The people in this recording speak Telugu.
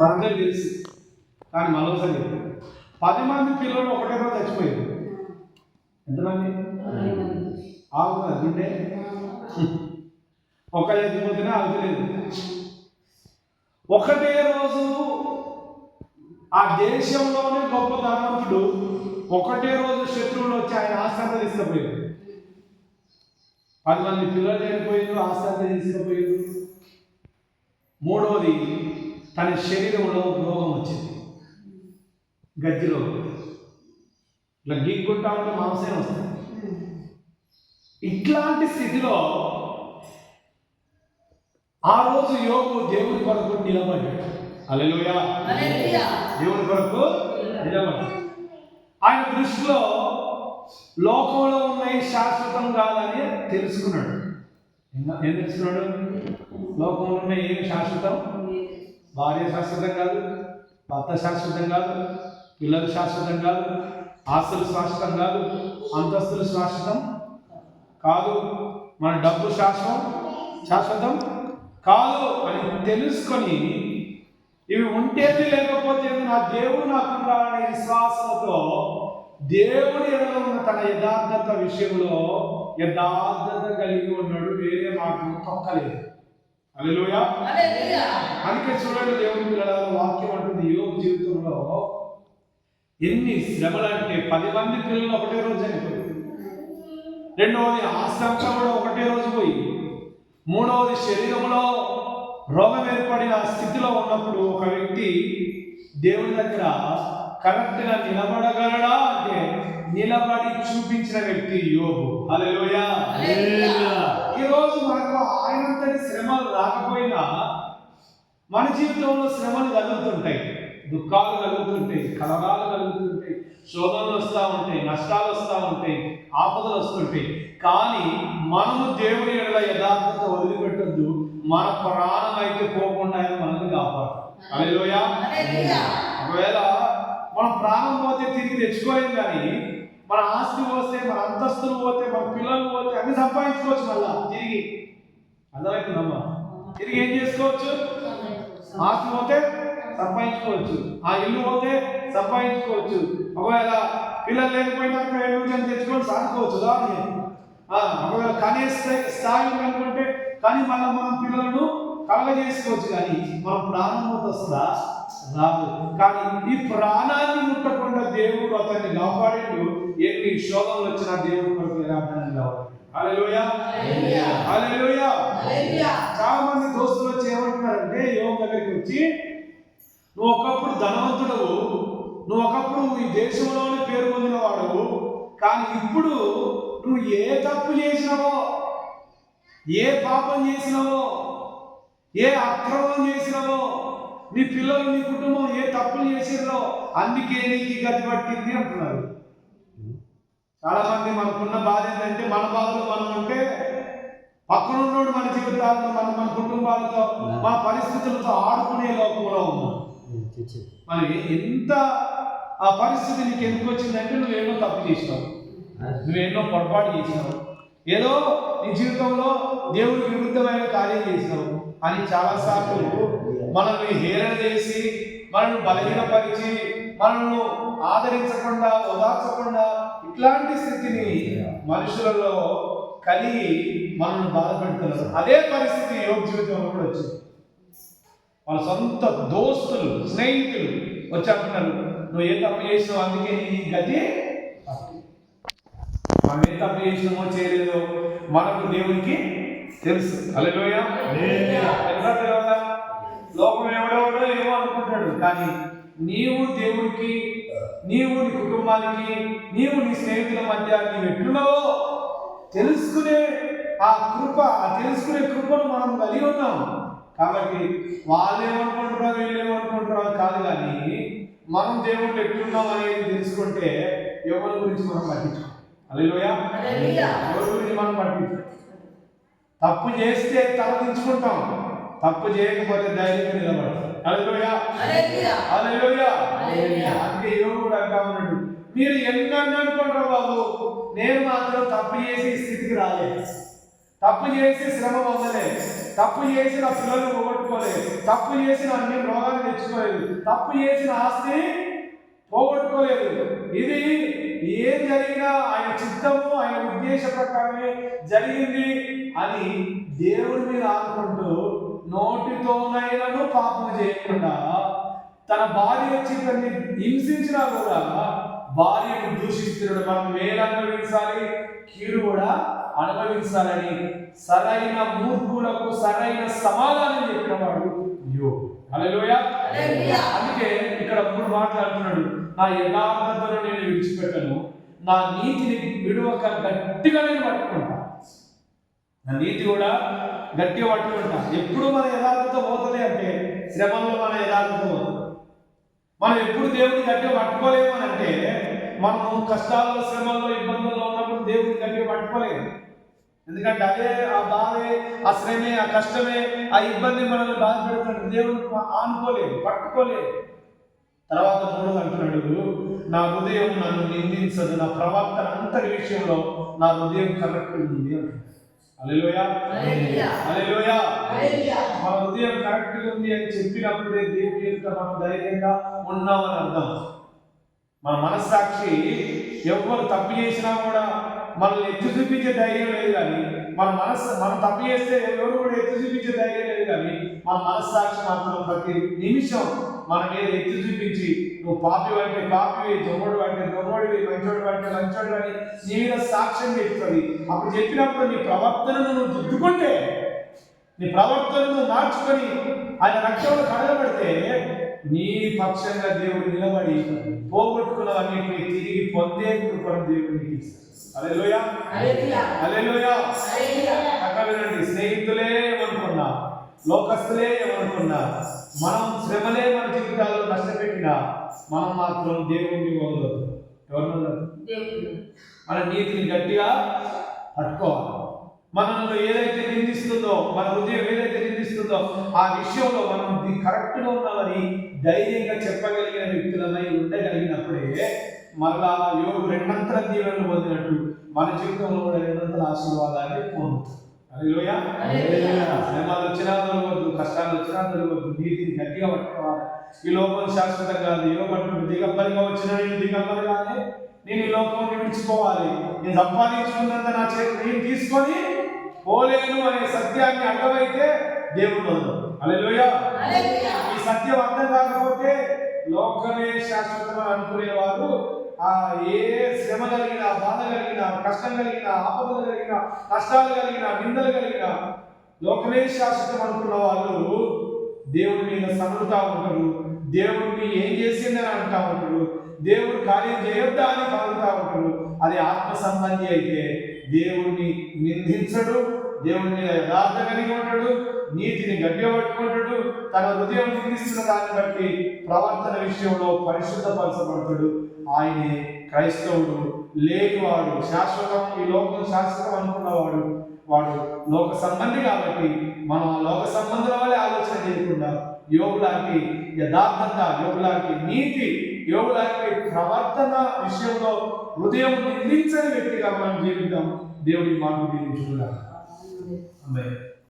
మనందరికీ తెలుసు. కానీ మరోసారి 10 మంది పిల్లలు ఒకటే రోజు చచ్చిపోయారు. ఎంతమంది? ఆగుతుంది గుండె. ఒక చచ్చిపోతేనే ఆగుతలేదు. ఒకటే రోజు ఆ దేశంలోనే గొప్ప ధనవంతుడు ఒకటే రోజు శత్రువులు వచ్చి ఆయన ఆస్తి తీసుకుపోయారు. 10 మంది పిల్లలు చనిపోయారు, ఆస్తి తీసుకుపోయారు. మూడవది తన శరీరంలో రోగం వచ్చింది, గజ్జి రోగం. ఇట్లా గీక్కుంటా ఉంటే మాంసం వస్తుంది. ఇట్లాంటి స్థితిలో ఆ రోజు యోగు దేవుని కొరకు నిలబడ్డాడు. హల్లెలూయా. దేవుని కొరకు నిలబడ్డాడు. ఆయన దృష్టిలో లోకంలో ఉన్నాయి శాశ్వతం కాదని తెలుసుకున్నాడు. ఏం తెలుసుకున్నాడు? లోకంలో ఉన్న ఏమి శాశ్వతం? భార్య శాశ్వతం కాదు, భర్త శాశ్వతం కాదు, పిల్లలు శాశ్వతం కాదు, ఆస్తులు శాశ్వతం కాదు, అంతస్తులు శాశ్వతం కాదు, మన డబ్బు శాశ్వతం కాదు అని తెలుసుకొని ఇవి ఉంటేది లేకపోతే నా దేవుడు నాకుండాలనే విశ్వాసంతో దేవుడి ఎడలో ఉన్న తన యథార్థత విషయంలో యథార్థత కలిగి ఉన్నాడు. వేరే మాటలు తొక్కలేదు. హల్లెలూయా. అందుకే చూడండి, దేవుని పిల్లల వాక్యం అంటుంది యోబు జీవితంలో ఎన్ని శ్రమలు అంటే 10 మంది పిల్లలు ఒకటే రోజు చనిపోయి, రెండవది ఆస్తి కూడా ఒకటే రోజు పోయి, మూడవది శరీరంలో రోగం ఏర్పడిన స్థితిలో ఉన్నప్పుడు ఒక వ్యక్తి దేవుని దగ్గర కరెక్ట్గా నిలబడగలడా అంటే నిలబడి చూపించిన వ్యక్తి యోబు. హల్లెలూయా. ఈరోజు మనకు ఆయనంతటి శ్రమలు రాకపోయినా మన జీవితంలో శ్రమలు కలుగుతుంటాయి, దుఃఖాలు కలుగుతుంటాయి, కలగాలు కలుగుతుంటాయి, శోధనలు వస్తూ ఉంటాయి, నష్టాలు వస్తూ ఉంటాయి, ఆపదలు వస్తుంటాయి. కానీ మనము దేవుని ఎడల యథార్థత వదిలిపెట్టద్దు. మన ప్రాణం అయితే పోకుండా ఆయన మనల్ని కాపాడు. హల్లెలూయా. ఒకవేళ మన ప్రాణం పోతే తిరిగి తెచ్చుకోలేం, కానీ మన ఆస్తి పోతే, మన అంతస్తులు పోతే, మన పిల్లలు పోతే అన్ని సంపాదించుకోవచ్చు. మళ్ళా తిరిగి అర్థమవుతుందమ్మా. తిరిగి ఏం చేసుకోవచ్చు? ఆస్తి పోతే సంపాదించుకోవచ్చు, ఆ ఇల్లు పోతే సంపాదించుకోవచ్చు. ఒకవేళ పిల్లలు లేకపోయినాక ఏమి తెచ్చుకొని సాదుకోవచ్చు. ఒకవేళ కనీస స్థాయి అనుకుంటే కానీ మళ్ళీ మనం పిల్లలను కలగజేసుకోవచ్చు. కానీ మనం ప్రాణం వస్తుందా? రాదు. కానీ ఈ ప్రాణాన్ని ముట్టకుండా దేవుడు అతన్ని కాపాడిండు. ఎన్ని శోధనలు వచ్చినా దేవుడు కొరకు యథార్థంగా కావాలి. హల్లెలూయా. హల్లెలూయా. చాలా మంది దోస్తులు వచ్చి ఏమంటున్నారంటే యోబు దగ్గరికి వచ్చి, నువ్వు ఒకప్పుడు ధనవంతుడవు, నువ్వు ఒకప్పుడు ఈ దేశంలోనే పేరు పొందిన వాడవు, కానీ ఇప్పుడు నువ్వు ఏ తప్పు చేసినావో, ఏ పాపం చేసినావో, ఏ అక్రమం చేసినావో, నీ పిల్లలు నీ కుటుంబం ఏ తప్పులు చేసినారో అందుకే నీకు గతి పట్టింది అంటున్నారు. చాలా మంది మనకున్న బాధ ఏంటంటే మన బాధలు మనం ఉంటే పక్కన ఉన్నోడు మన జీవితాలతో మన కుటుంబాలతో మన పరిస్థితులతో ఆడుకునే లోకంలో ఉన్నాం. మరి ఎంత ఆ పరిస్థితి నీకు ఎందుకు వచ్చిందంటే నువ్వేమో తప్పు చేసినావు, నువ్వేమో పొరపాటు చేసినావు, ఏదో నీ జీవితంలో దేవుడికి విరుద్ధమైన కార్యం చేసినావు అని చాలాసార్లు మనల్ని హేళన చేసి, మనల్ని బలహీనపరిచి, మనల్ని ఆదరించకుండా, ఓదార్చకుండా ఇట్లాంటి స్థితిని మనుషులలో కలిగి మనల్ని బాధపెడుతున్నారు. అదే పరిస్థితి యోబు జీవితంలో కూడా వచ్చింది. వాళ్ళ సొంత దోస్తులు, స్నేహితులు వచ్చి అంటున్నారు, నువ్వు ఏ తప్పు చేసినావు, అందుకే నీ గతి. మనం ఏ తప్పు చేసినామో చేయలేదో మనకు దేవునికి తెలుసు. హల్లెలూయా. లోకం ఎవడెవడో ఏమో అనుకుంటాడు, కానీ నీవు దేవుడికి, నీవు నీ కుటుంబానికి, నీవు నీ స్నేహితుల మధ్య నీవు ఎట్లున్నావో తెలుసుకునే ఆ తెలుసుకునే కృపను మనం కలిగి ఉన్నాం. కాబట్టి వాళ్ళేమనుకుంటున్నారో వీళ్ళేమనుకుంటున్నారో కాదు, కానీ మనం దేవుళ్ళు ఎట్లున్నాం అనేది తెలుసుకుంటే ఎవరి గురించి మనం పట్టించుకోం. హల్లెలూయా. ఎవరి గురించి మనం పట్టించుకోం. తప్పు చేస్తే తలదించుకుంటాం, తప్పు చేయకపోతే ధైర్యంగా నిలబడతాం. హల్లెలూయా. హల్లెలూయా. అందుకే యోబు అంటా ఉన్నాడు, మీరు ఎన్నని అనుకుంటారు బాబు, నేను మాత్రం తప్పు చేసి స్థితికి రాలేదు, తప్పు చేసి శ్రమ పొందలేదు, తప్పు చేసి నా పిల్లలు పోగొట్టుకోలేదు, తప్పు చేసి అన్ని రోగాలు తెచ్చుకోలేదు. మార్చుకోలేదు, తప్పు చేసిన ఆస్తి పోగొట్టుకోలేదు. ఇది ఏం జరిగినా ఆయన చిత్తము, ఆయన ఉద్దేశ ప్రకారమే జరిగింది అని దేవుడి మీద ఆనుకుంటూ నోటితోనైనాను పాపం చేయకుండా, తన భార్య వచ్చి తనని హింసించినా కూడా భార్యను దూషిస్తున్నాడు. మనం మేలు అనుభవించాలి, కీడు కూడా అనుభవించాలని సరైన మూర్ఖులకు సరైన సమాధానం చెప్పిన వాడు యోబు. హల్లెలూయా. అందుకే ఇక్కడ 3 మాట్లాడుతున్నాడు. నా యథార్థతను నేను విడిచిపెట్టను, నా నీతిని విడువక గట్టిగా నేను పట్టుకుంటా. నా నీతి కూడా గట్టిగా పట్టుకుంటా. ఎప్పుడు మన యథార్థత పోతుంది అంటే శ్రమంలో మన యథార్థత పోతుంది. మనం ఎప్పుడు దేవుని గట్టిగా పట్టుకోలేము అని అంటే మనము కష్టాల్లో, శ్రమంలో, ఇబ్బందుల్లో ఉన్నప్పుడు దేవుని గట్టిగా పట్టుకోలేము. ఎందుకంటే అదే ఆ బాధే, ఆ శ్రమే, ఆ కష్టమే, ఆ ఇబ్బంది మనల్ని బాధ పెడుతుంటే దేవుని ఆనుకోలేదు, పట్టుకోలేదు. తర్వాత 3 అంటున్నాడు, నా హృదయం నన్ను నిందించదు, నా ప్రవర్తన అంతటి విషయంలో నా హృదయం కరెక్ట్ ఉంది అంటున్నాడు. హల్లెలూయా. హల్లెలూయా. మన హృదయం కరెక్ట్ ఉంది అని చెప్పినప్పుడే దేవుని యొక్క మనం ధైర్యంగా ఉన్నామని అర్థం. మన మనస్సాక్షి ఎవరు తప్పు చేసినా కూడా మనల్ని ఎత్తి చూపించే ధైర్యం లేదు, కానీ మనం తప్పు చేస్తే ఎవరు కూడా ఎత్తి చూపించే ధైర్యం లేదు, కానీ మన మనస్సాక్షి మాత్రం ప్రతి నిమిషం మన మీద ఎత్తి చూపించి నువ్వు పాపి అంటే పాపివి, దొంగడు అంటే దొంగడివి, మంచోడు అంటే మంచోడు అని నీ మీద సాక్ష్యం చెప్తుంది. అప్పుడు చెప్పినప్పుడు నీ ప్రవర్తనను నువ్వు దిద్దుకుంటే, నీ ప్రవర్తనను మార్చుకొని ఆయన రక్షణలో కడగబడితే నీ పక్షంగా దేవుడు నిలబడి పోగొట్టుకున్నవన్నిటిని తిరిగి పొందే కృపను దేవుడు నీకు ఇస్తాడు. హల్లెలూయా. హల్లెలూయా. వినండి, స్నేహితులే ఏమనుకున్నా, లోకస్తులే ఏమనుకున్నా, మనం శ్రమలే మన జీవితాల్లో నష్టపెట్టినా మనం మాత్రం దేవుడిని వదలదు. ఎవరిని వదలదు? మన నీతిని గట్టిగా పట్టుకోవాలి. మనల్ని ఏదైతే నిందిస్తుందో, మన హృదయం ఏదైతే నిందిస్తుందో ఆ విషయంలో మనం కరెక్ట్గా ఉన్నామని ధైర్యంగా చెప్పగలిగిన వ్యక్తులమై ఉండగలిగినప్పుడే మరలా యోగు 2 దీవెనలు పొందినట్టు మన జీవితంలో కూడా 2 ఆశీర్వాదాన్ని పొందుతాం. హల్లెలూయా. శ్రమలు వచ్చినా దొరకవద్దు, కష్టాలు వచ్చినా దొరకవద్దు, నీతిని గట్టిగా పట్టుకోవాలి. ఈ లోకం శాశ్వతం కాదు. యోగు అంటూ దిగంబరిగా వచ్చిన నేను దిగంబరిగానే నేను ఈ లోకం విడిచిపోవాలి, నేను సంపాదించుకున్నంత నా చేతి నేను తీసుకొని పోలేను అనే సత్యాన్ని అర్థమైతే దేవుడు వదలడు. హల్లెలూయా. ఈ సత్యం అర్థం కాకపోతే లోకమే శాశ్వతం అని అనుకునేవారు ఏ శ్రమ కలిగిన, బాధ కలిగిన, కష్టం కలిగిన, ఆపదలు కలిగిన, నష్టాలు కలిగిన, నిందలు కలిగిన లోకమే శాశ్వతం అనుకున్న వాళ్ళు దేవుడి మీద సనులుతా ఉంటారు, దేవుడిని ఏం చేసిందని అంటా ఉంటారు, దేవుడు కార్యం చేయొద్దా అని కలుగుతా ఉంటారు. అది ఆత్మ సంబంధి అయితే దేవుడిని నిందించడు, దేవుడి మీద యథార్థ కలిగి ఉంటాడు, నీతిని గట్టిగా పట్టుకుంటాడు, తన హృదయం నిందిస్తున్న దాన్ని బట్టి ప్రవర్తన విషయంలో పరిశుద్ధపరచబడతాడు. ఆయనే క్రైస్తవుడు. లేనివాడు, శాశ్వతం, ఈ లోకం శాశ్వతం అనుకున్నవాడు వాడు లోక సంబంధి. కాబట్టి మనం ఆ లోక సంబంధుల వల్లే ఆలోచన చేయకుండా యోగు లాంటి యథార్థత, యోగు లాంటి నీతి, యోగు లాంటి ప్రవర్తన విషయంలో హృదయం నిందించని వ్యక్తిగా మనం జీవిద్దాం. దేవుడి మాకు దీవించుకుందాం. ఆమేన్.